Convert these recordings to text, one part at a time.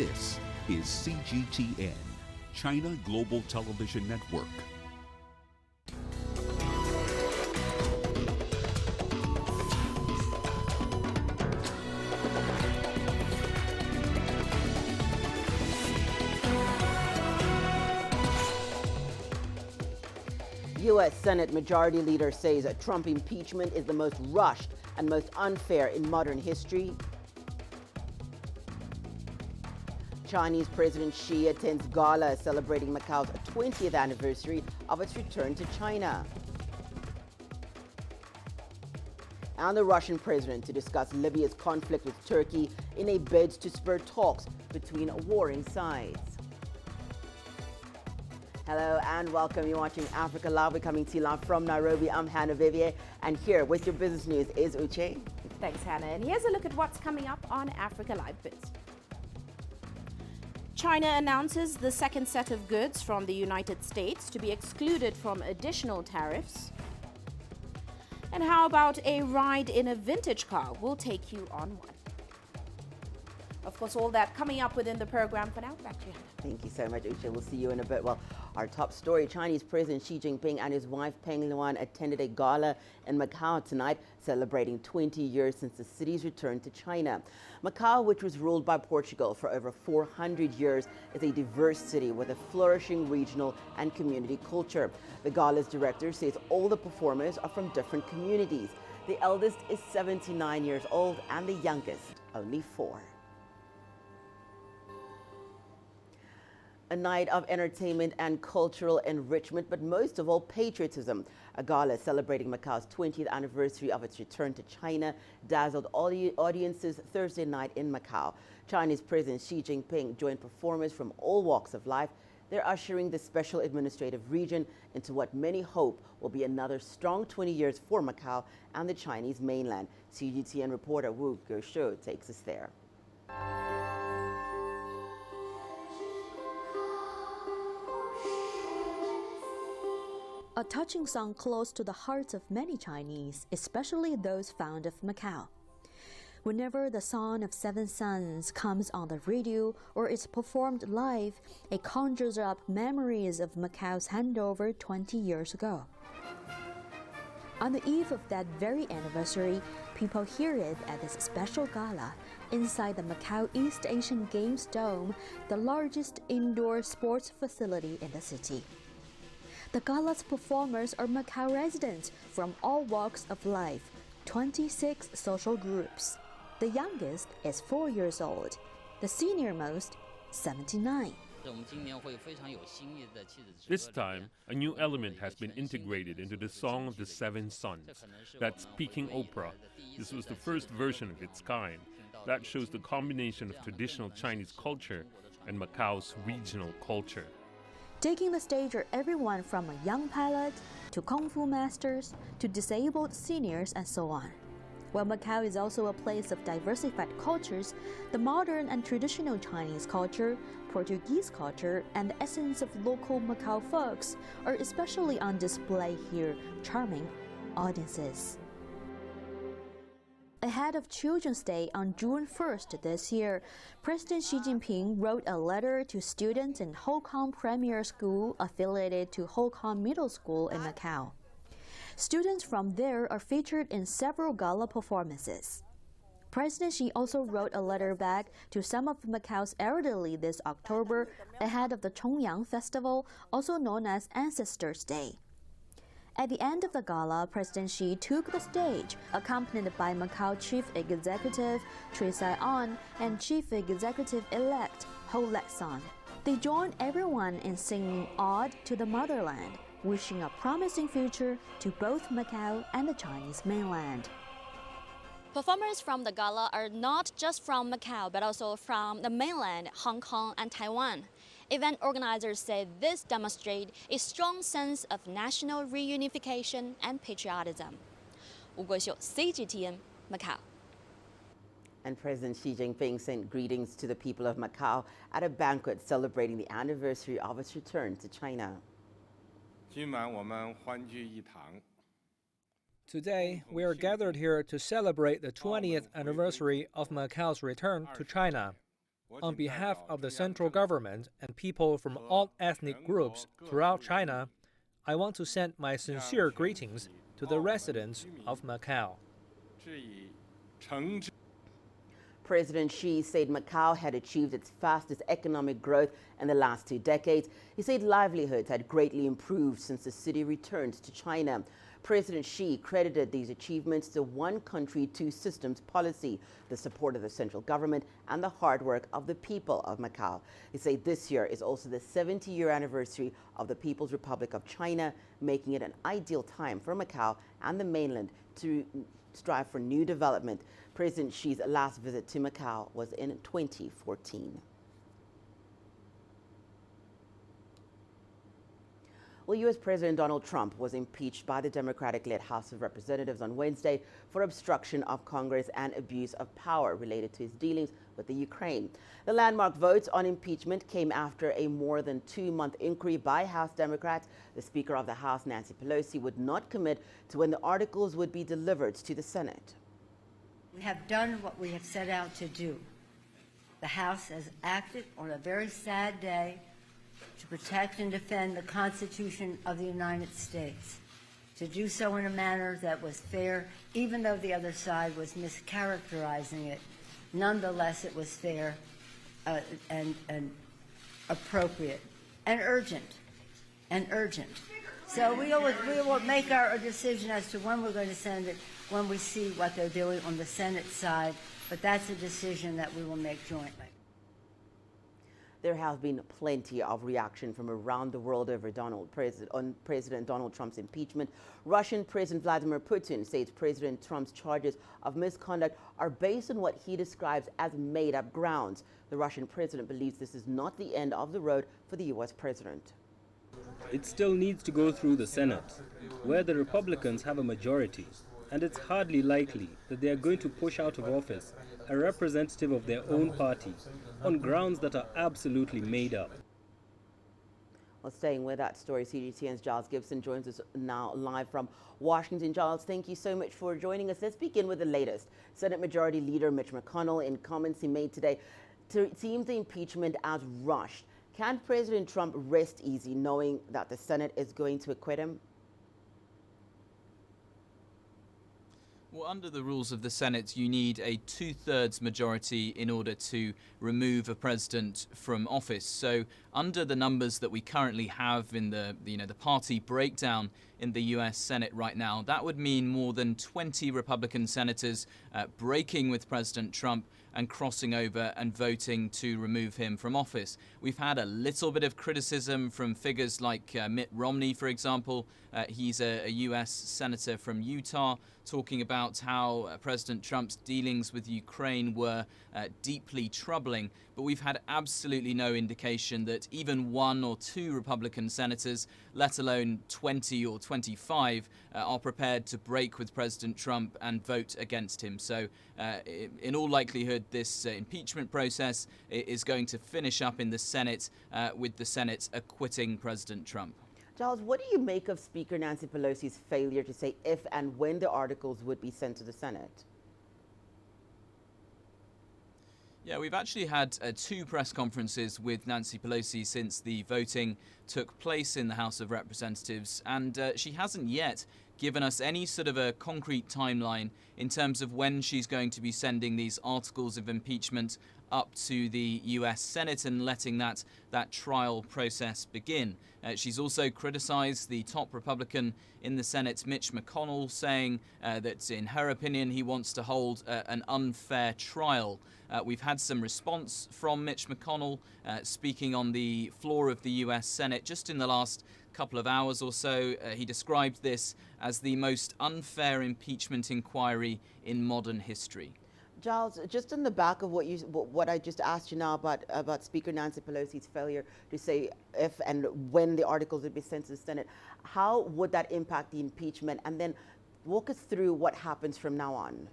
This is CGTN, China Global Television Network. U.S. Senate Majority Leader says a Trump impeachment is the most rushed and most unfair in modern history. Chinese President Xi attends gala celebrating Macau's 20th anniversary of its return to China. And the Russian president to discuss Libya's conflict with Turkey in a bid to spur talks between warring sides. Hello and welcome. You're watching Africa Live. We're coming to you live from Nairobi. I'm Hannah Viviers, and here with your business news is Uche. Thanks, Hannah. And here's a look at what's coming up on Africa Live Biz. China announces the second set of goods from the United States to be excluded from additional tariffs. And how about a ride in a vintage car? We'll take you on one. Of course, all that coming up within the program. For now, back to you, Hannah. Thank you so much, Uche. We'll see you in a bit. Well, our top story, Chinese President Xi Jinping and his wife Peng Liyuan attended a gala in Macau tonight, celebrating 20 years since the city's return to China. Macau, which was ruled by Portugal for over 400 years, is a diverse city with a flourishing regional and community culture. The gala's director says all the performers are from different communities. The eldest is 79 years old and the youngest only 4. A night of entertainment and cultural enrichment, but most of all patriotism. A gala celebrating Macau's 20th anniversary of its return to China dazzled audiences Thursday night in Macau. Chinese President Xi Jinping joined performers from all walks of life. They're ushering the special administrative region into what many hope will be another strong 20 years for Macau and the Chinese mainland. CGTN reporter Wu Gershu takes us there. A touching song close to the hearts of many Chinese, especially those fond of Macau. Whenever the Song of Seven Suns comes on the radio or is performed live, it conjures up memories of Macau's handover 20 years ago. On the eve of that very anniversary, people hear it at this special gala inside the Macau East Asian Games Dome, the largest indoor sports facility in the city. The gala's performers are Macau residents from all walks of life, 26 social groups. The youngest is 4 years old, the senior-most, 79. This time, a new element has been integrated into the Song of the Seven Suns. That's Peking opera. This was the first version of its kind. That shows the combination of traditional Chinese culture and Macau's regional culture. Taking the stage are everyone from a young pilot to kung fu masters to disabled seniors and so on. While Macau is also a place of diversified cultures, the modern and traditional Chinese culture, Portuguese culture, and the essence of local Macau folks are especially on display here, charming audiences. Ahead of Children's Day on June 1st this year, President Xi Jinping wrote a letter to students in Ho Kong Premier School affiliated to Ho Kong Middle School in Macau. Students from there are featured in several gala performances. President Xi also wrote a letter back to some of Macau's elderly this October ahead of the Chongyang Festival, also known as Ancestors' Day. At the end of the gala, President Xi took the stage, accompanied by Macau Chief Executive Choi Sai-on and Chief Executive-elect Ho Lek-son. They joined everyone in singing Ode to the Motherland, wishing a promising future to both Macau and the Chinese mainland. Performers from the gala are not just from Macau, but also from the mainland, Hong Kong and Taiwan. Event organizers say this demonstrates a strong sense of national reunification and patriotism. Wu Guoxiu, CGTN, Macau. And President Xi Jinping sent greetings to the people of Macau at a banquet celebrating the anniversary of its return to China. Today, we are gathered here to celebrate the 20th anniversary of Macau's return to China. On behalf of the central government and people from all ethnic groups throughout China, I want to send my sincere greetings to the residents of Macau. President Xi said Macau had achieved its fastest economic growth in the last 2 decades. He said livelihoods had greatly improved since the city returned to China. President Xi credited these achievements to one country, two systems policy, the support of the central government, and the hard work of the people of Macau. He said this year is also the 70-year anniversary of the People's Republic of China, making it an ideal time for Macau and the mainland to strive for new development. President Xi's last visit to Macau was in 2014. Well, U.S. President Donald Trump was impeached by the Democratic-led House of Representatives on Wednesday for obstruction of Congress and abuse of power related to his dealings with the Ukraine. The landmark votes on impeachment came after a more than 2-month inquiry by House Democrats. The Speaker of the House, Nancy Pelosi, would not commit to when the articles would be delivered to the Senate. We have done what we have set out to do. The House has acted on a very sad day to protect and defend the Constitution of the United States, to do so in a manner that was fair, even though the other side was mischaracterizing it. Nonetheless, it was fair and appropriate and urgent. So we will make our decision as to when we're going to send it when we see what they're doing on the Senate side, but that's a decision that we will make jointly. There has been plenty of reaction from around the world over President Donald Trump's impeachment. Russian President Vladimir Putin says President Trump's charges of misconduct are based on what he describes as made-up grounds. The Russian president believes this is not the end of the road for the U.S. president. It still needs to go through the Senate, where the Republicans have a majority, and it's hardly likely that they are going to push out of office a representative of their own party on grounds that are absolutely made up. Well, staying with that story, CGTN's Giles Gibson joins us now live from Washington. Giles, thank you so much for joining us. Let's begin with the latest. Senate Majority Leader Mitch McConnell, in comments he made today, deemed the impeachment as rushed. Can President Trump rest easy knowing that the Senate is going to acquit him? Well, under the rules of the Senate, you need a 2/3 majority in order to remove a president from office. So under the numbers that we currently have in the party breakdown in the US Senate right now, that would mean more than 20 Republican senators breaking with President Trump and crossing over and voting to remove him from office. We've had a little bit of criticism from figures like Mitt Romney, for example. He's a US senator from Utah, talking about how President Trump's dealings with Ukraine were deeply troubling. But we've had absolutely no indication that even 1 or 2 Republican senators, let alone 20 or 25, are prepared to break with President Trump and vote against him. So in all likelihood, this impeachment process is going to finish up in the Senate with the Senate acquitting President Trump. Giles, what do you make of Speaker Nancy Pelosi's failure to say if and when the articles would be sent to the Senate? Yeah, we've actually had 2 press conferences with Nancy Pelosi since the voting took place in the House of Representatives, and she hasn't yet given us any sort of a concrete timeline in terms of when she's going to be sending these articles of impeachment up to the US Senate and letting that trial process begin. She's also criticized the top Republican in the Senate, Mitch McConnell, saying that in her opinion he wants to hold an unfair trial. We've had some response from Mitch McConnell speaking on the floor of the US Senate just in the last couple of hours or so. He described this as the most unfair impeachment inquiry in modern history. Giles, just on the back of what I just asked you now about Speaker Nancy Pelosi's failure to say if and when the articles would be sent to the Senate, how would that impact the impeachment? And then walk us through what happens from now on.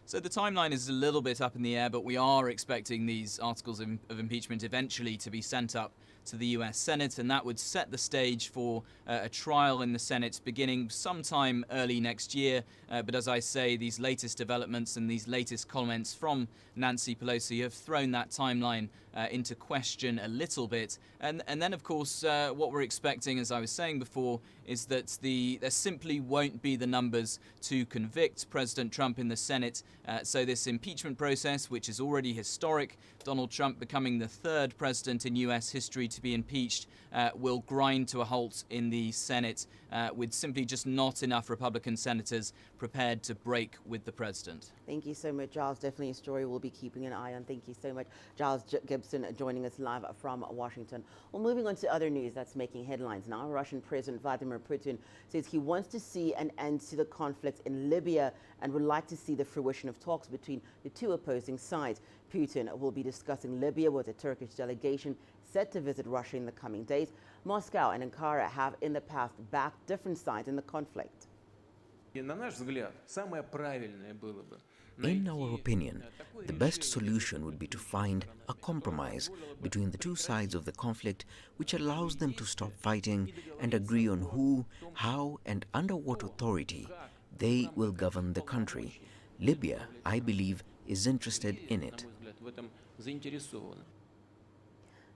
So the timeline is a little bit up in the air, but we are expecting these articles of impeachment eventually to be sent up to the US Senate, and that would set the stage for a trial in the Senate beginning sometime early next year. But as I say, these latest developments and these latest comments from Nancy Pelosi have thrown that timeline into question a little bit. And then, of course, what we're expecting, as I was saying before, is that there simply won't be the numbers to convict President Trump in the Senate. So this impeachment process, which is already historic, Donald Trump becoming the third president in US history to be impeached, will grind to a halt in the Senate with simply just not enough Republican senators prepared to break with the president. Thank you so much, Giles. Definitely a story we'll be keeping an eye on. Thank you so much. Giles Gibson joining us live from Washington. Well, moving on to other news that's making headlines now. Russian President Vladimir Putin says he wants to see an end to the conflict in Libya and would like to see the fruition of talks between the two opposing sides. Putin will be discussing Libya with a Turkish delegation set to visit Russia in the coming days. Moscow and Ankara have in the past backed different sides in the conflict. In our opinion, the best solution would be to find a compromise between the two sides of the conflict which allows them to stop fighting and agree on who, how, and under what authority they will govern the country. Libya, I believe, is interested in it.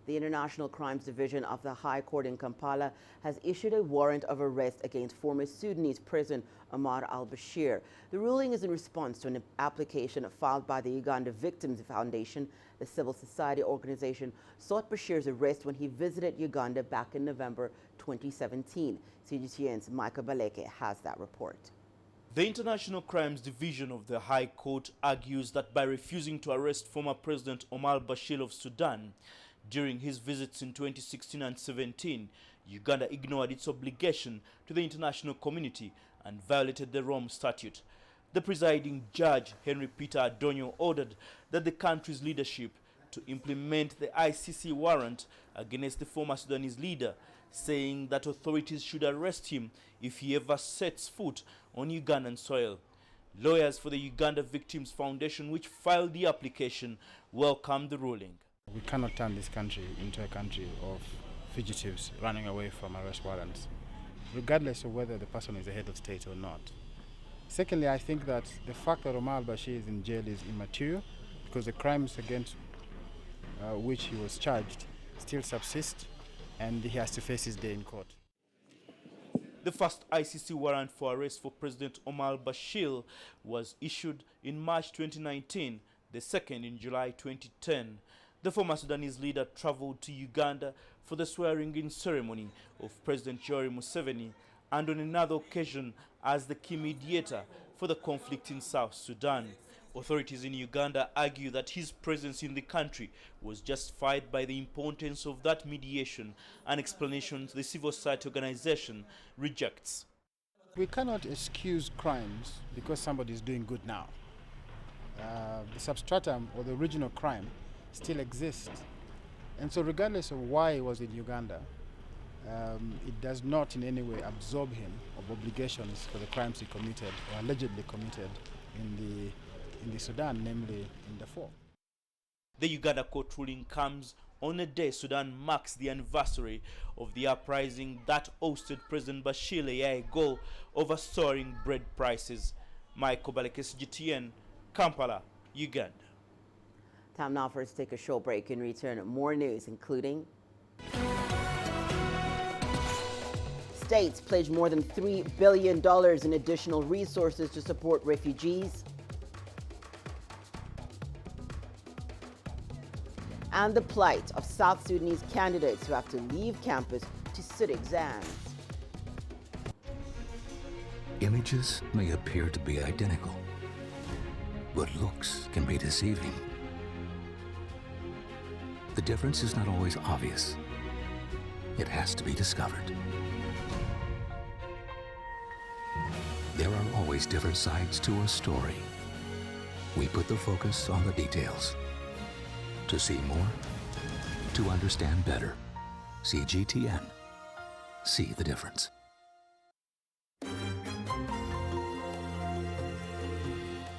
The International Crimes Division of the High Court in Kampala has issued a warrant of arrest against former Sudanese President Omar al-Bashir. The ruling is in response to an application filed by the Uganda Victims Foundation. The civil society organization sought Bashir's arrest when he visited Uganda back in November 2017. CGTN's Michael Baleke has that report. The International Crimes Division of the High Court argues that by refusing to arrest former President Omar al-Bashir of Sudan during his visits in 2016 and 17, Uganda ignored its obligation to the international community and violated the Rome Statute. The presiding judge, Henry Peter Adonyo, ordered that the country's leadership to implement the ICC warrant against the former Sudanese leader, saying that authorities should arrest him if he ever sets foot on Ugandan soil. Lawyers for the Uganda Victims Foundation, which filed the application, welcomed the ruling. We cannot turn this country into a country of fugitives running away from arrest warrants, regardless of whether the person is a head of state or not. Secondly, I think that the fact that Omar al-Bashir is in jail is immaterial because the crimes against which he was charged still subsist and he has to face his day in court. The first ICC warrant for arrest for President Omar al-Bashir was issued in March 2019, the second in July 2010. The former Sudanese leader traveled to Uganda for the swearing-in ceremony of President Yoweri Museveni and on another occasion as the key mediator for the conflict in South Sudan. Authorities in Uganda argue that his presence in the country was justified by the importance of that mediation, an explanation the civil society organization rejects. We cannot excuse crimes because somebody is doing good now. The substratum or the original crime still exists. And so regardless of why he was in Uganda, it does not in any way absolve him of obligations for the crimes he committed or allegedly committed in the Sudan, namely in Darfur. The Uganda court ruling comes on a day Sudan marks the anniversary of the uprising that hosted President Bashir a year ago over soaring bread prices. Michael Baleke, CGTN, Kampala, Uganda. Time now for us to take a short break and return. More news, including states pledge more than $3 billion in additional resources to support refugees. And the plight of South Sudanese candidates who have to leave campus to sit exams. Images may appear to be identical, but looks can be deceiving. The difference is not always obvious. It has to be discovered. There are always different sides to a story. We put the focus on the details. To see more, to understand better. CGTN. See the difference.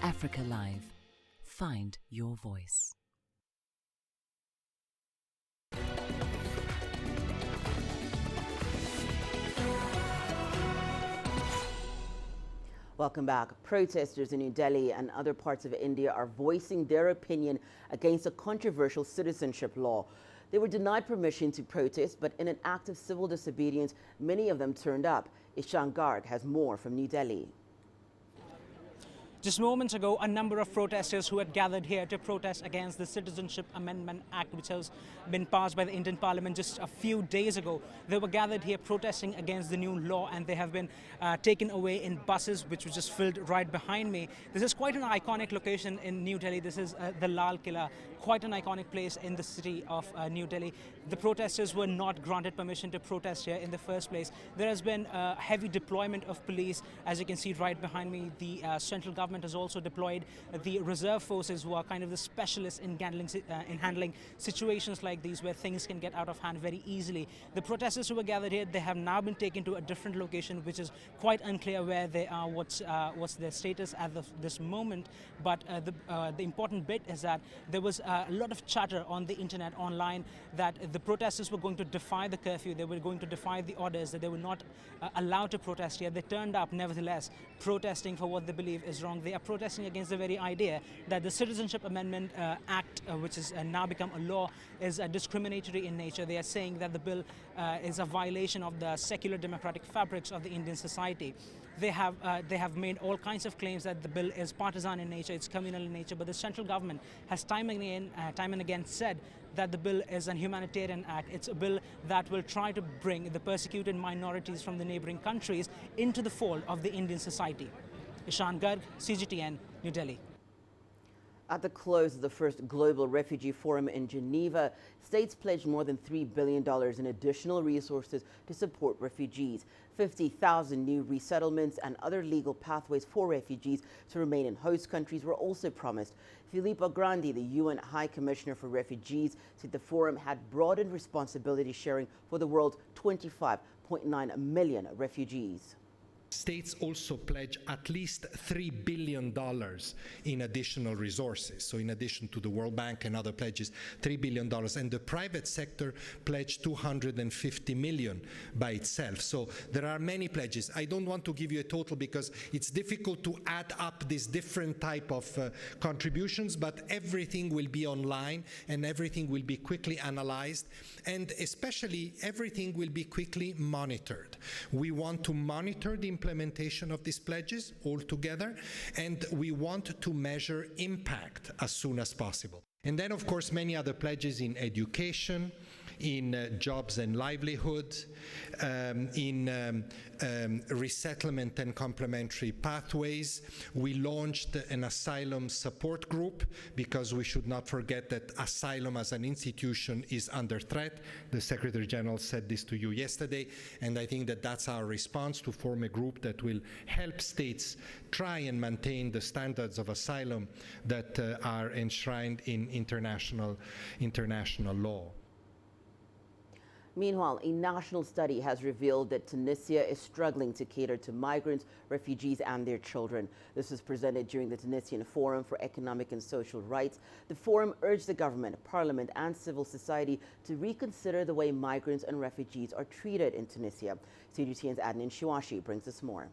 Africa Live. Find your voice. Welcome back. Protesters in New Delhi and other parts of India are voicing their opinion against a controversial citizenship law. They were denied permission to protest, but in an act of civil disobedience, many of them turned up. Ishan Garg has more from New Delhi. Just moments ago, a number of protesters who had gathered here to protest against the Citizenship Amendment Act, which has been passed by the Indian Parliament just a few days ago. They were gathered here protesting against the new law, and they have been taken away in buses, which was just filled right behind me. This is quite an iconic location in New Delhi. This is the Lal Killa, quite an iconic place in the city of New Delhi. The protesters were not granted permission to protest here in the first place. There has been a heavy deployment of police. As you can see right behind me, the central government has also deployed the reserve forces, who are kind of the specialists in handling situations like these where things can get out of hand very easily. The protesters who were gathered here, they have now been taken to a different location, which is quite unclear where they are, what's their status at this moment. But the important bit is that there was a lot of chatter on the internet online that the protesters were going to defy the curfew, they were going to defy the orders, that they were not allowed to protest here. They turned up nevertheless, protesting for what they believe is wrong. They are protesting against the very idea that the Citizenship Amendment Act, which has now become a law, is discriminatory in nature. They are saying that the bill is a violation of the secular democratic fabrics of the Indian society. They have made all kinds of claims that the bill is partisan in nature, it's communal in nature, but the central government has time and again said that the bill is a humanitarian act. It's a bill that will try to bring the persecuted minorities from the neighboring countries into the fold of the Indian society. Ishan Garg, CGTN, New Delhi. At the close of the first Global Refugee Forum in Geneva, states pledged more than $3 billion in additional resources to support refugees. 50,000 new resettlements and other legal pathways for refugees to remain in host countries were also promised. Filippo Grandi, the UN High Commissioner for Refugees, said the forum had broadened responsibility sharing for the world's 25.9 million refugees. States also pledge at least $3 billion in additional resources. So in addition to the World Bank and other pledges, $3 billion. And the private sector pledged $250 million by itself. So there are many pledges. I don't want to give you a total because it's difficult to add up these different type of contributions, but everything will be online and everything will be quickly analyzed, and especially everything will be quickly monitored. We want to monitor the implementation of these pledges altogether, and we want to measure impact as soon as possible. And then, of course, many other pledges in education, in jobs and livelihood, in resettlement and complementary pathways. We launched an asylum support group because we should not forget that asylum as an institution is under threat. The Secretary General said this to you yesterday, and I think that that's our response, to form a group that will help states try and maintain the standards of asylum that are enshrined in international law. Meanwhile, a national study has revealed that Tunisia is struggling to cater to migrants, refugees, and their children. This was presented during the Tunisian Forum for Economic and Social Rights. The forum urged the government, parliament, and civil society to reconsider the way migrants and refugees are treated in Tunisia. CGTN's Adnan Shiwashi brings us more.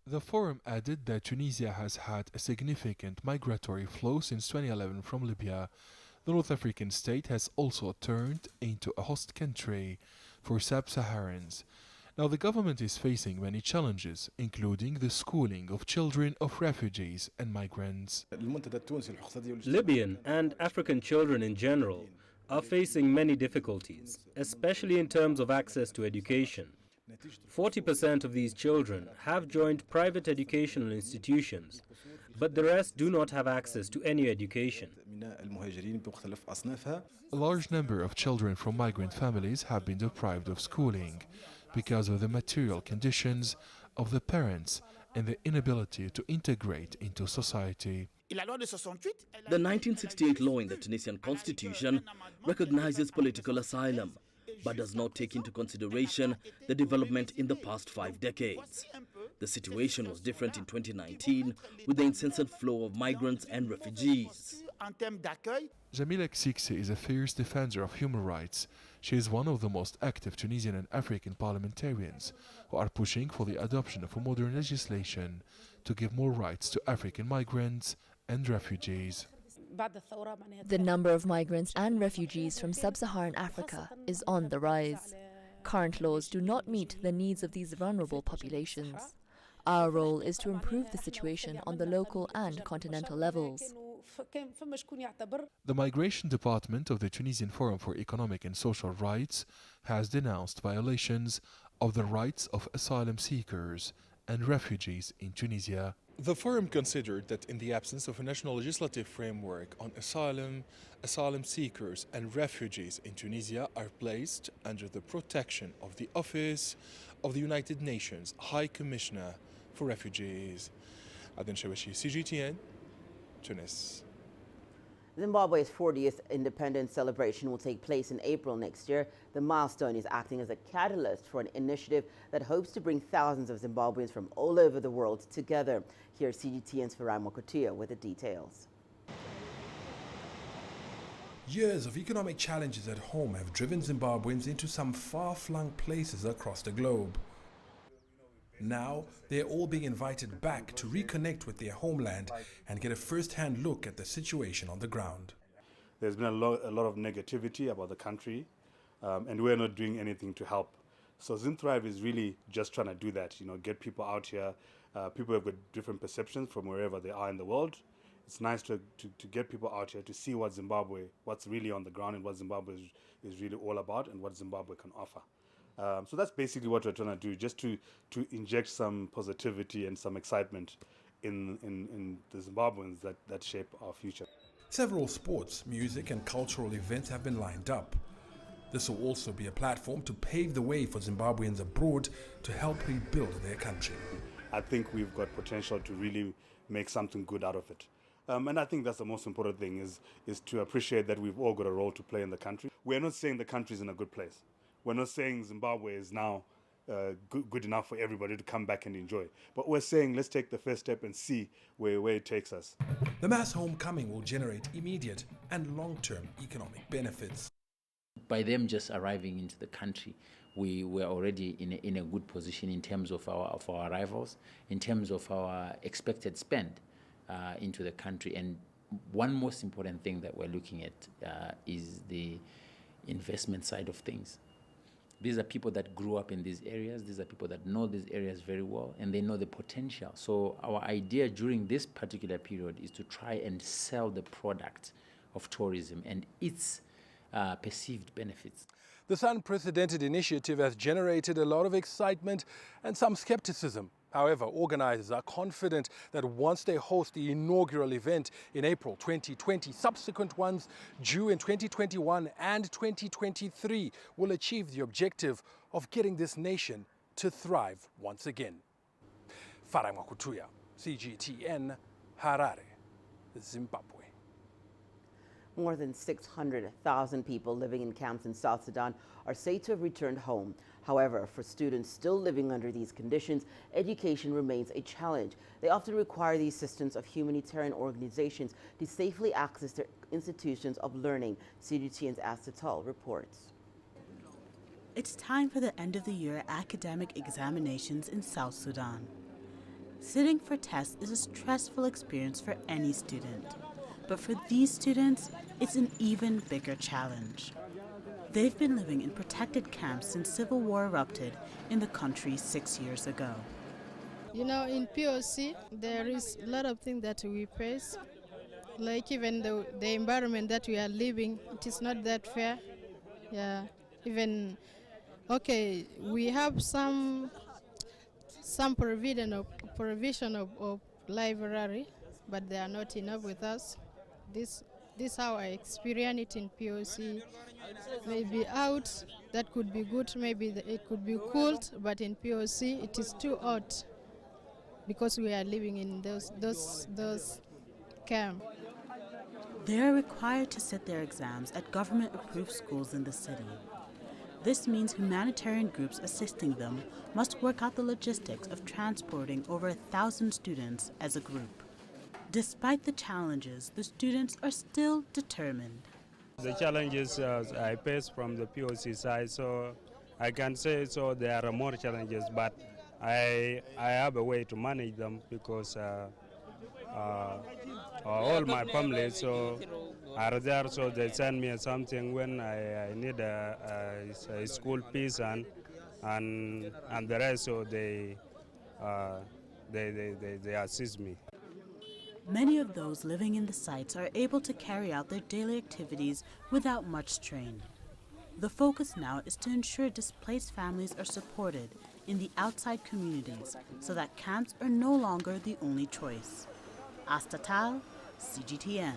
The forum added that Tunisia has had a significant migratory flow since 2011 from Libya. The North African state has also turned into a host country for sub-Saharans. Now the government is facing many challenges, including the schooling of children of refugees and migrants. Libyan and African children in general are facing many difficulties, especially in terms of access to education. 40% of these children have joined private educational institutions, but the rest do not have access to any education. A large number of children from migrant families have been deprived of schooling because of the material conditions of the parents and the inability to integrate into society. The 1968 law in the Tunisian constitution recognizes political asylum, but does not take into consideration the development in the past 5 decades. The situation was different in 2019 with the incessant flow of migrants and refugees. Jamila Xixi is a fierce defender of human rights. She is one of the most active Tunisian and African parliamentarians who are pushing for the adoption of a modern legislation to give more rights to African migrants and refugees. The number of migrants and refugees from sub-Saharan Africa is on the rise. Current laws do not meet the needs of these vulnerable populations. Our role is to improve the situation on the local and continental levels. The Migration Department of the Tunisian Forum for Economic and Social Rights has denounced violations of the rights of asylum seekers and refugees in Tunisia. The forum considered that in the absence of a national legislative framework on asylum seekers and refugees in Tunisia are placed under the protection of the Office of the United Nations High Commissioner for Refugees. Aden Shawashi, CGTN, Tunis. Zimbabwe's 40th independence celebration will take place in April next year. The milestone is acting as a catalyst for an initiative that hopes to bring thousands of Zimbabweans from all over the world together. Here's CGTN's Farai Mokotia with the details. Years of economic challenges at home have driven Zimbabweans into some far-flung places across the globe. Now, they're all being invited back to reconnect with their homeland and get a first-hand look at the situation on the ground. There's been a lot of negativity about the country, and we're not doing anything to help. So ZimThrive is really just trying to do that, get people out here. People have got different perceptions from wherever they are in the world. It's nice to get people out here to see what's really on the ground and what Zimbabwe is really all about and what Zimbabwe can offer. So that's basically what we're trying to do, just to inject some positivity and some excitement in the Zimbabweans that shape our future. Several sports, music and cultural events have been lined up. This will also be a platform to pave the way for Zimbabweans abroad to help rebuild their country. I think we've got potential to really make something good out of it. And I think that's the most important thing is to appreciate that we've all got a role to play in the country. We're not saying the country's in a good place. We're not saying Zimbabwe is now good enough for everybody to come back and enjoy. But we're saying let's take the first step and see where it takes us. The mass homecoming will generate immediate and long-term economic benefits. By them just arriving into the country, we were already in a good position in terms of our arrivals, in terms of our expected spend into the country. And one most important thing that we're looking at is the investment side of things. These are people that grew up in these areas. These are people that know these areas very well, and they know the potential. So our idea during this particular period is to try and sell the product of tourism and its perceived benefits. This unprecedented initiative has generated a lot of excitement and some skepticism. However, organizers are confident that once they host the inaugural event in April 2020, subsequent ones due in 2021 and 2023 will achieve the objective of getting this nation to thrive once again. Farai Mokotia, CGTN, Harare, Zimbabwe. More than 600,000 people living in camps in South Sudan are said to have returned home. However, for students still living under these conditions, education remains a challenge. They often require the assistance of humanitarian organizations to safely access their institutions of learning. CGTN's Astatal reports. It's time for the end-of-the-year academic examinations in South Sudan. Sitting for tests is a stressful experience for any student. But for these students, it's an even bigger challenge. They've been living in protected camps since civil war erupted in the country 6 years ago. In POC, there is a lot of things that we face, like even the environment that we are living, it is not that fair. Yeah, even, okay, we have some provision of library, but they are not enough with us. This how I experience it in POC. Maybe out, that could be good, maybe it could be cooled, but in POC it is too hot because we are living in those camps. They are required to sit their exams at government-approved schools in the city. This means humanitarian groups assisting them must work out the logistics of transporting over 1,000 students as a group. Despite the challenges, the students are still determined. The challenges I face from the POC side, so I can say so there are more challenges, but I have a way to manage them because all my family are there, so they send me something when I need a school fees and the rest, so they assist me. Many of those living in the sites are able to carry out their daily activities without much strain. The focus now is to ensure displaced families are supported in the outside communities so that camps are no longer the only choice. Astatal, CGTN.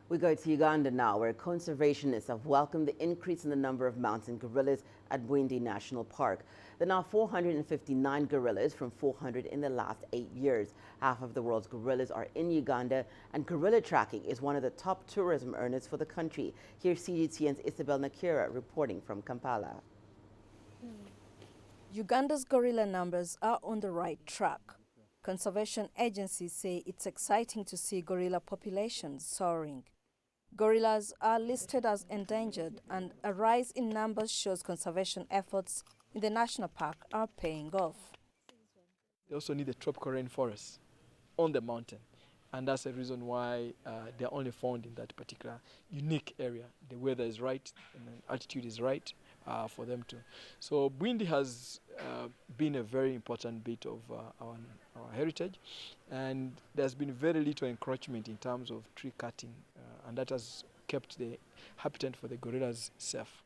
We go to Uganda now, where conservationists have welcomed the increase in the number of mountain gorillas at Bwindi National Park. There are now 459 gorillas from 400 in the last 8 years. Half of the world's gorillas are in Uganda, and gorilla tracking is one of the top tourism earners for the country. Here's CGTN's Isabel Nakira reporting from Kampala. Uganda's gorilla numbers are on the right track. Conservation agencies say it's exciting to see gorilla populations soaring. Gorillas are listed as endangered, and a rise in numbers shows conservation efforts in the national park are paying off. They also need a tropical rainforest on the mountain, and that's the reason why they're only found in that particular unique area. The weather is right and the altitude is right for them to. So Bwindi has been a very important bit of our heritage, and there's been very little encroachment in terms of tree cutting, and that has kept the habitat for the gorillas safe.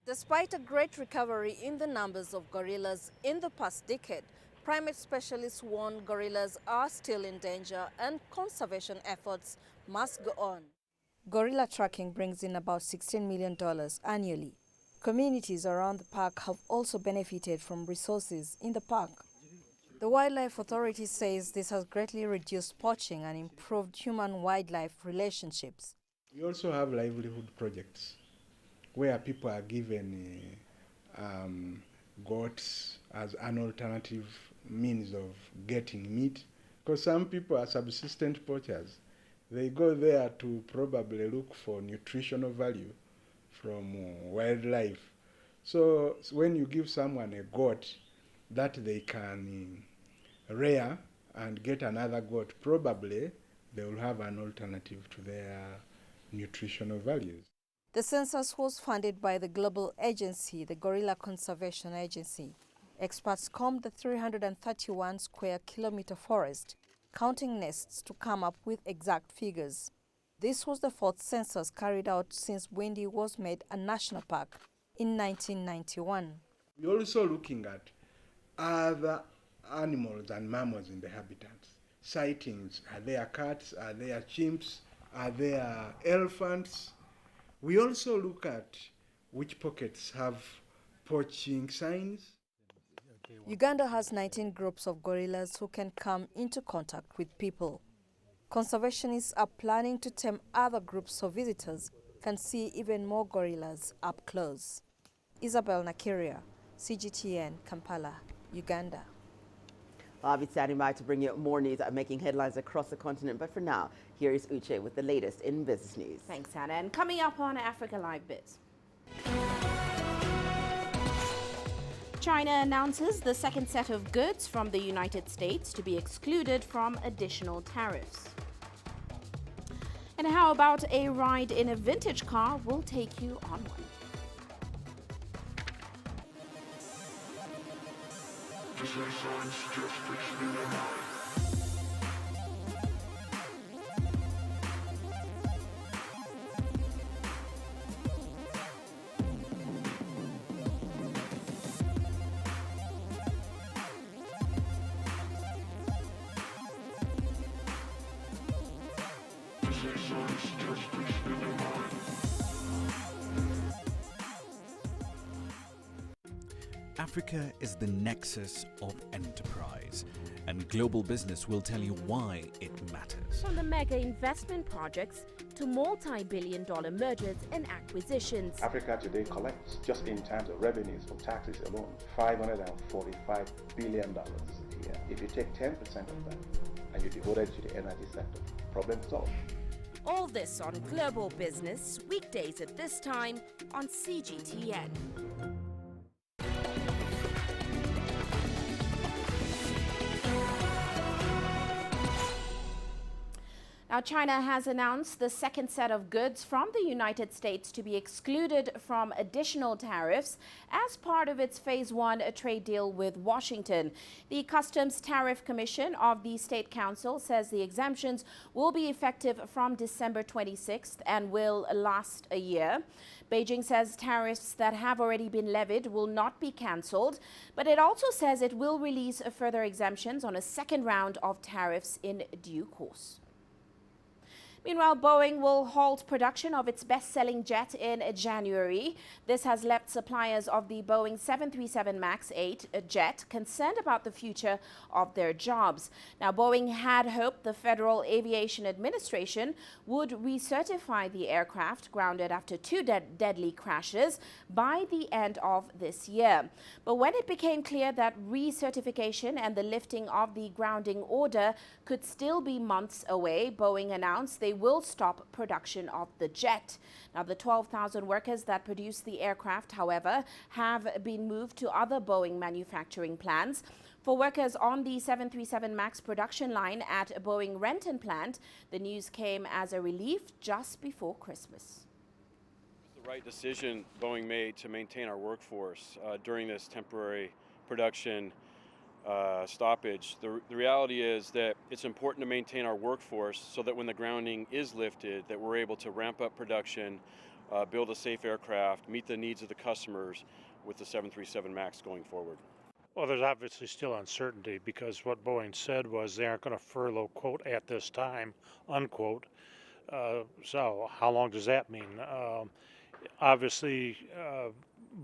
Despite a great recovery in the numbers of gorillas in the past decade, primate specialists warn gorillas are still in danger and conservation efforts must go on. Gorilla tracking brings in about $16 million annually. Communities around the park have also benefited from resources in the park. The Wildlife Authority says this has greatly reduced poaching and improved human-wildlife relationships. We also have livelihood projects where people are given goats as an alternative means of getting meat, because some people are subsistent poachers. They go there to probably look for nutritional value from wildlife. So when you give someone a goat that they can rear and get another goat, probably they will have an alternative to their nutritional values. The census was funded by the global agency, the Gorilla Conservation Agency. Experts combed the 331 square kilometer forest, counting nests to come up with exact figures. This was the fourth census carried out since Bwindi was made a national park in 1991. We're also looking at other animals and mammals in the habitats. Sightings, are there cats, are there chimps, are there elephants? We also look at which pockets have poaching signs. Uganda has 19 groups of gorillas who can come into contact with people. Conservationists are planning to tame other groups so visitors can see even more gorillas up close. Isabel Nakiria, CGTN, Kampala, Uganda. I'll be standing by to bring you more news making headlines across the continent. But for now, here is Uche with the latest in business news. Thanks, Hannah. And coming up on Africa Live Bits. China announces the second set of goods from the United States to be excluded from additional tariffs. And how about a ride in a vintage car? We'll take you on one. Africa is the nexus of enterprise, and global business will tell you why it matters. From the mega investment projects to multi-billion-dollar mergers and acquisitions. Africa today collects, just in terms of revenues from taxes alone, $545 billion a year. If you take 10% of that and be devoted to the energy sector. Problem solved. All this on Global Business, weekdays at this time on CGTN. Now, China has announced the second set of goods from the United States to be excluded from additional tariffs as part of its Phase 1 trade deal with Washington. The Customs Tariff Commission of the State Council says the exemptions will be effective from December 26th and will last a year. Beijing says tariffs that have already been levied will not be cancelled, but it also says it will release further exemptions on a second round of tariffs in due course. Meanwhile, Boeing will halt production of its best-selling jet in January. This has left suppliers of the Boeing 737 MAX 8 jet concerned about the future of their jobs. Now, Boeing had hoped the Federal Aviation Administration would recertify the aircraft grounded after two deadly crashes by the end of this year. But when it became clear that recertification and the lifting of the grounding order could still be months away, Boeing announced they will stop production of the jet. Now, the 12,000 workers that produce the aircraft, however, have been moved to other Boeing manufacturing plants. For workers on the 737 MAX production line at Boeing Renton plant, the news came as a relief just before Christmas. It's the right decision Boeing made to maintain our workforce during this temporary production stoppage. The reality is that it's important to maintain our workforce so that when the grounding is lifted, that we're able to ramp up production, build a safe aircraft, meet the needs of the customers with the 737 MAX going forward. Well, there's obviously still uncertainty because what Boeing said was they aren't going to furlough, quote, at this time, unquote. So how long does that mean? Obviously,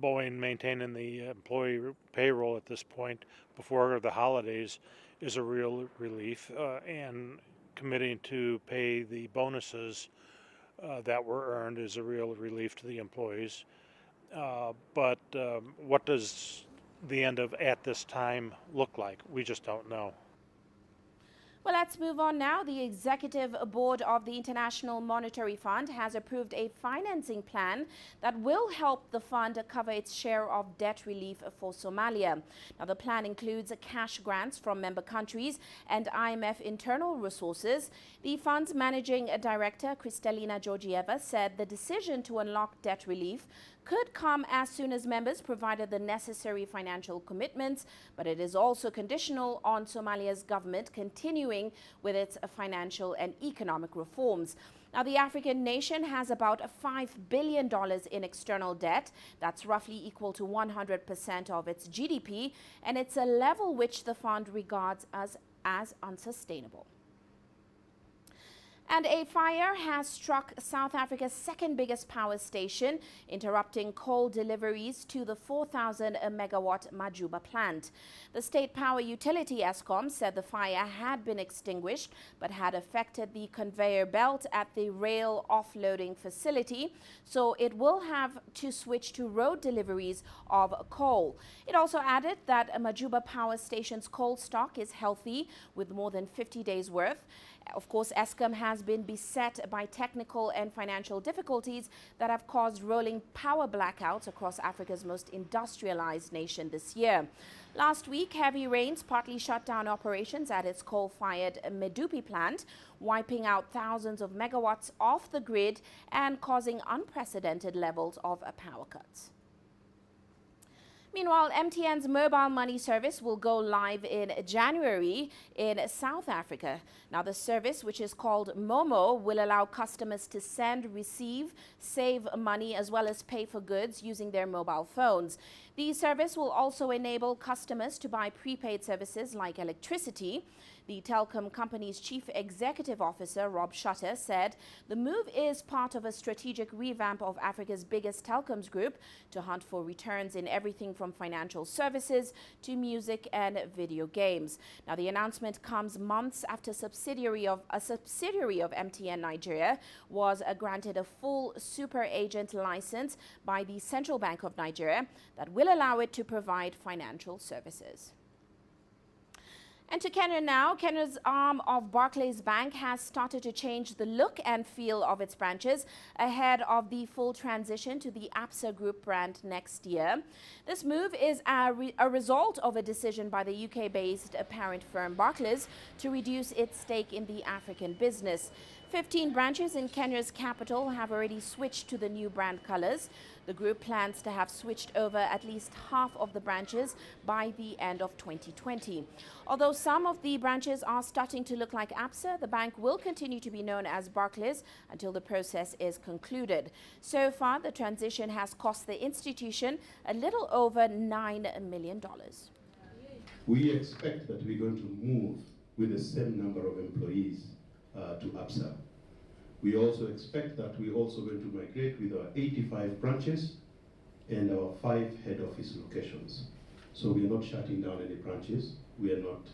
Boeing maintaining the employee payroll at this point before the holidays is a real relief, and committing to pay the bonuses that were earned is a real relief to the employees. But what does the end of at this time look like? We just don't know. Well, let's move on now. The Executive Board of the International Monetary Fund has approved a financing plan that will help the fund cover its share of debt relief for Somalia. Now, the plan includes cash grants from member countries and IMF internal resources. The fund's managing director, Kristalina Georgieva, said the decision to unlock debt relief could come as soon as members provided the necessary financial commitments, but it is also conditional on Somalia's government continuing with its financial and economic reforms. Now, the African nation has about $5 billion in external debt. That's roughly equal to 100% of its GDP, and it's a level which the fund regards as unsustainable. And a fire has struck South Africa's second biggest power station, interrupting coal deliveries to the 4,000 megawatt Majuba plant. The state power utility Eskom said the fire had been extinguished but had affected the conveyor belt at the rail offloading facility, so it will have to switch to road deliveries of coal. It also added that Majuba power station's coal stock is healthy with more than 50 days worth. Of course, Eskom has been beset by technical and financial difficulties that have caused rolling power blackouts across Africa's most industrialized nation this year. Last week, heavy rains partly shut down operations at its coal-fired Medupi plant, wiping out thousands of megawatts off the grid and causing unprecedented levels of power cuts. Meanwhile, MTN's mobile money service will go live in January in South Africa. Now, the service, which is called Momo, will allow customers to send, receive, save money, as well as pay for goods using their mobile phones. The service will also enable customers to buy prepaid services like electricity. The telecom company's chief executive officer, Rob Shutter, said the move is part of a strategic revamp of Africa's biggest telecoms group to hunt for returns in everything from financial services to music and video games. Now, the announcement comes months after a subsidiary of MTN Nigeria was granted a full super agent license by the Central Bank of Nigeria that will allow it to provide financial services. And to Kenya now, Kenya's arm of Barclays Bank has started to change the look and feel of its branches ahead of the full transition to the Absa Group brand next year. This move is a result of a decision by the UK-based parent firm Barclays to reduce its stake in the African business. 15 branches in Kenya's capital have already switched to the new brand colors. The group plans to have switched over at least half of the branches by the end of 2020. Although some of the branches are starting to look like Absa, the bank will continue to be known as Barclays until the process is concluded. So far, the transition has cost the institution a little over $9 million. We expect that we're going to move with the same number of employees to Absa. We also expect that we're also going to migrate with our 85 branches and our 5 head office locations. So we are not shutting down any branches. We are not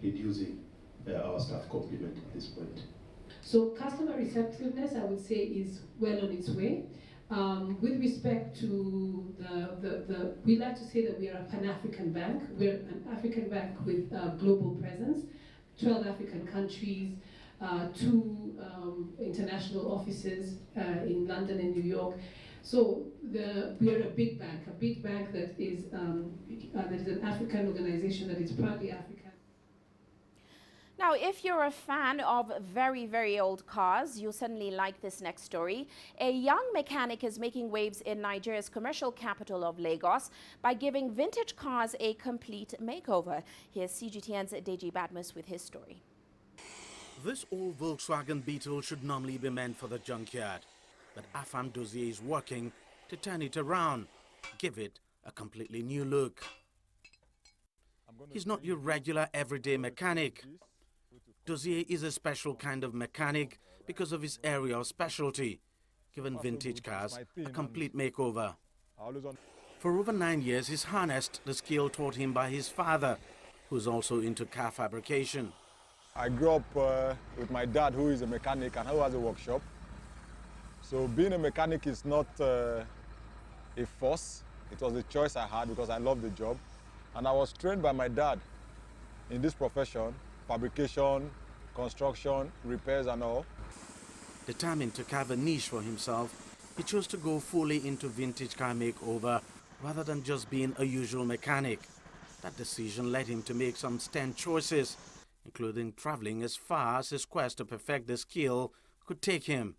reducing our staff complement at this point. So customer receptiveness, I would say, is well on its way. With respect to we like to say that we are a Pan-African bank. We're an African bank with global presence, 12 African countries, 2 international offices in London and New York. So we are a big bank that is an African organization that is proudly African. Now, if you're a fan of very, very old cars, you'll certainly like this next story. A young mechanic is making waves in Nigeria's commercial capital of Lagos by giving vintage cars a complete makeover. Here's CGTN's Deji Badmus with his story. This old Volkswagen Beetle should normally be meant for the junkyard, but Afam Dozier is working to turn it around, give it a completely new look. He's not your regular everyday mechanic. Dozier is a special kind of mechanic because of his area of specialty, giving vintage cars a complete makeover. For over 9 years, he's harnessed the skill taught him by his father, who's also into car fabrication. I grew up with my dad, who is a mechanic and who has a workshop. So being a mechanic is not a force. It was a choice I had because I love the job. And I was trained by my dad in this profession, fabrication, construction, repairs and all. Determined to carve a niche for himself, he chose to go fully into vintage car makeover rather than just being a usual mechanic. That decision led him to make some stern choices, including traveling as far as his quest to perfect the skill could take him.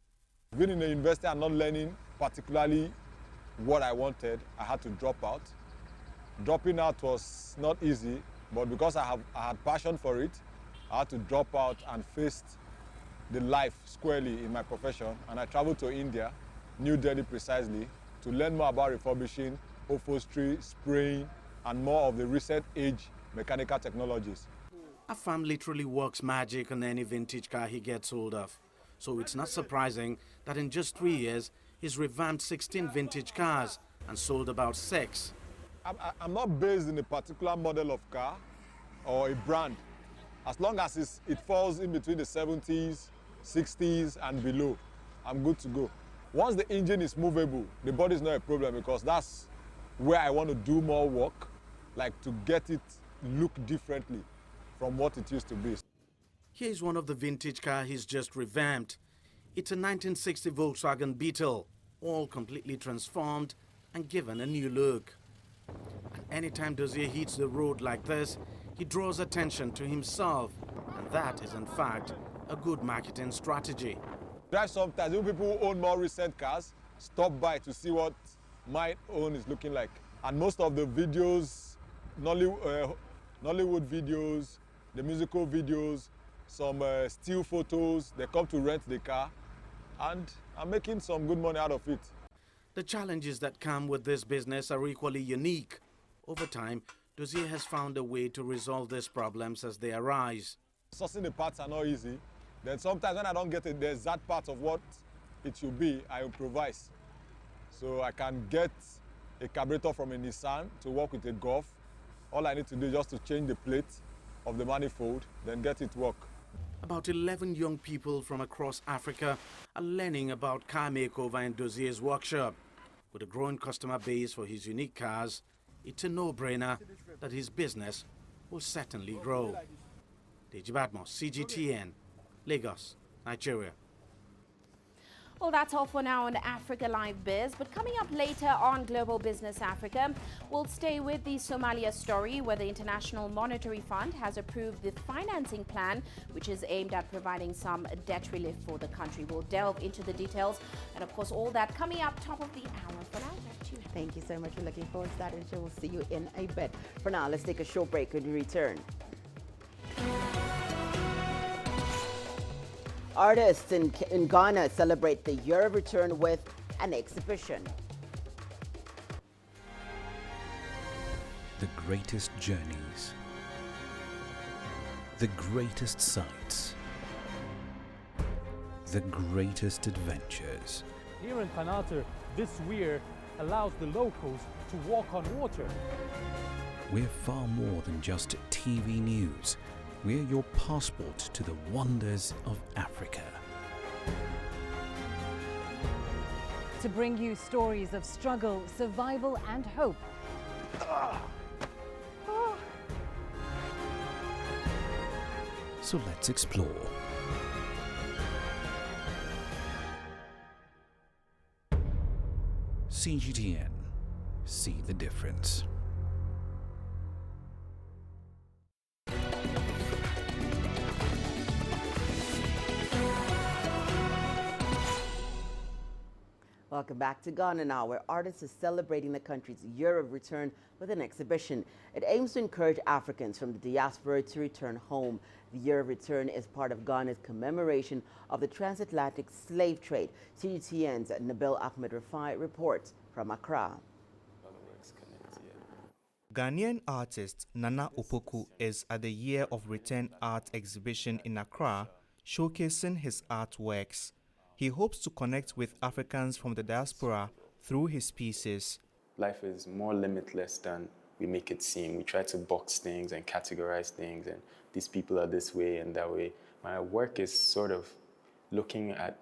Being in the university and not learning particularly what I wanted, I had to drop out. Dropping out was not easy, but because I had passion for it, I had to drop out and face the life squarely in my profession. And I traveled to India, New Delhi precisely, to learn more about refurbishing, upholstery, spraying, and more of the recent age mechanical technologies. Afam literally works magic on any vintage car he gets hold of. So it's not surprising that in just 3 years, he's revamped 16 vintage cars and sold about 6. I'm not based in a particular model of car or a brand. As long as it falls in between the 70s, 60s and below, I'm good to go. Once the engine is movable, the body is not a problem because that's where I want to do more work, like to get it look differently from what it used to be. Here's one of the vintage cars he's just revamped. It's a 1960 Volkswagen Beetle, all completely transformed and given a new look. And anytime Dozier hits the road like this, he draws attention to himself. And that is, in fact, a good marketing strategy. Drive sometimes, even people who own more recent cars, stop by to see what my own is looking like. And most of the videos, Nollywood videos, the musical videos, some still photos, they come to rent the car, and I'm making some good money out of it. The challenges that come with this business are equally unique. Over time, Dozier has found a way to resolve these problems as they arise. Sourcing the parts are not easy. Then sometimes when I don't get the exact part of what it should be, I improvise. So I can get a carburetor from a Nissan to work with a Golf. All I need to do is just to change the plate of the manifold, then get it work. About 11 young people from across Africa are learning about car makeover in Dozier's workshop. With a growing customer base for his unique cars, it's a no-brainer that his business will certainly grow. Deji Badmos, CGTN, Lagos, Nigeria. Well, that's all for now on Africa Live Biz. But coming up later on Global Business Africa, we'll stay with the Somalia story, where the International Monetary Fund has approved the financing plan, which is aimed at providing some debt relief for the country. We'll delve into the details and, of course, all that coming up top of the hour. For now, back to you. Thank you so much. We're looking forward to that, and we'll see you in a bit. For now, let's take a short break when we return. Artists in Ghana celebrate the year of return with an exhibition. The greatest journeys, the greatest sights, the greatest adventures. Here in Panata, this weir allows the locals to walk on water. We're far more than just TV news. We're your passport to the wonders of Africa. To bring you stories of struggle, survival and hope. So let's explore. CGTN. See the difference. Welcome back to Ghana now, where artists are celebrating the country's year of return with an exhibition. It aims to encourage Africans from the diaspora to return home. The year of return is part of Ghana's commemoration of the transatlantic slave trade. CGTN's Nabil Ahmed Rafai reports from Accra. Ghanaian artist Nana Opoku is at the Year of Return art exhibition in Accra, showcasing his artworks. He hopes to connect with Africans from the diaspora through his pieces. Life is more limitless than we make it seem. We try to box things and categorize things, and these people are this way and that way. My work is sort of looking at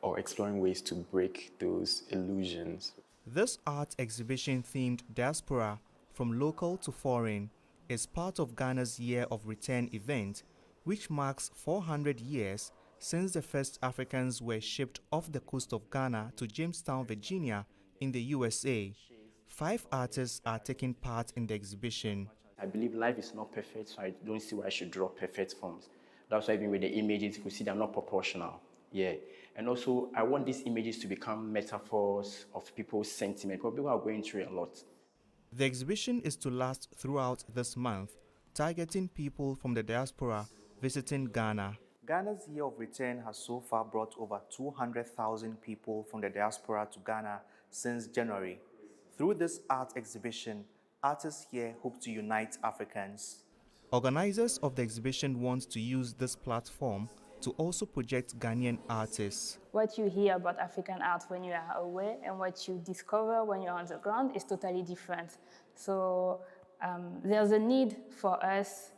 or exploring ways to break those illusions. This art exhibition themed Diaspora, from local to foreign, is part of Ghana's Year of Return event, which marks 400 years since the first Africans were shipped off the coast of Ghana to Jamestown, Virginia, in the USA. 5 artists are taking part in the exhibition. I believe life is not perfect, so I don't see why I should draw perfect forms. That's why even with the images, you can see they're not proportional. Yeah. And also, I want these images to become metaphors of people's sentiment, because people are going through a lot. The exhibition is to last throughout this month, targeting people from the diaspora visiting Ghana. Ghana's Year of Return has so far brought over 200,000 people from the diaspora to Ghana since January. Through this art exhibition, artists here hope to unite Africans. Organizers of the exhibition want to use this platform to also project Ghanaian artists. What you hear about African art when you are away and what you discover when you're on the ground is totally different. So there's a need for us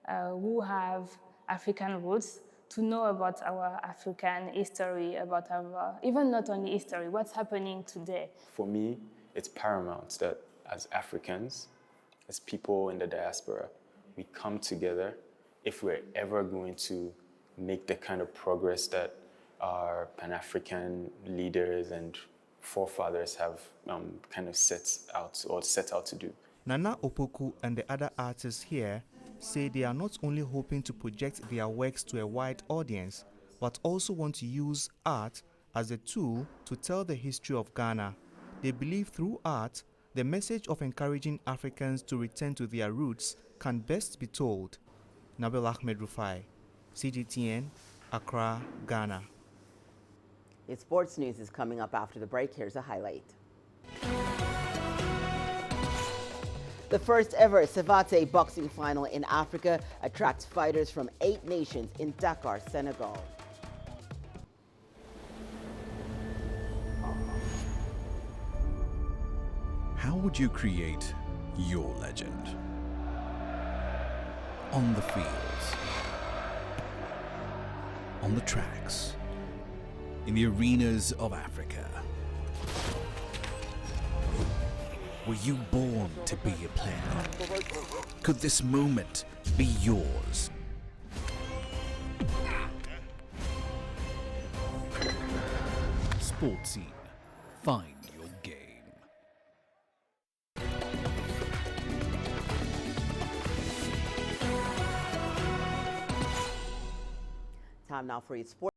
who have African roots to know about our African history, about our, even not only history, what's happening today. For me, it's paramount that as Africans, as people in the diaspora, we come together if we're ever going to make the kind of progress that our Pan-African leaders and forefathers have kind of set out to do. Nana Opoku and the other artists here say they are not only hoping to project their works to a wide audience, but also want to use art as a tool to tell the history of Ghana. They believe through art, the message of encouraging Africans to return to their roots can best be told. Nabil Ahmed Rufai, CGTN, Accra, Ghana. Your sports news is coming up after the break. Here's a highlight. The first ever Savate boxing final in Africa attracts fighters from 8 nations in Dakar, Senegal. How would you create your legend? On the fields, on the tracks, in the arenas of Africa. Were you born to be a player? Could this moment be yours? Sports Scene. Find your game. Time now for your sports.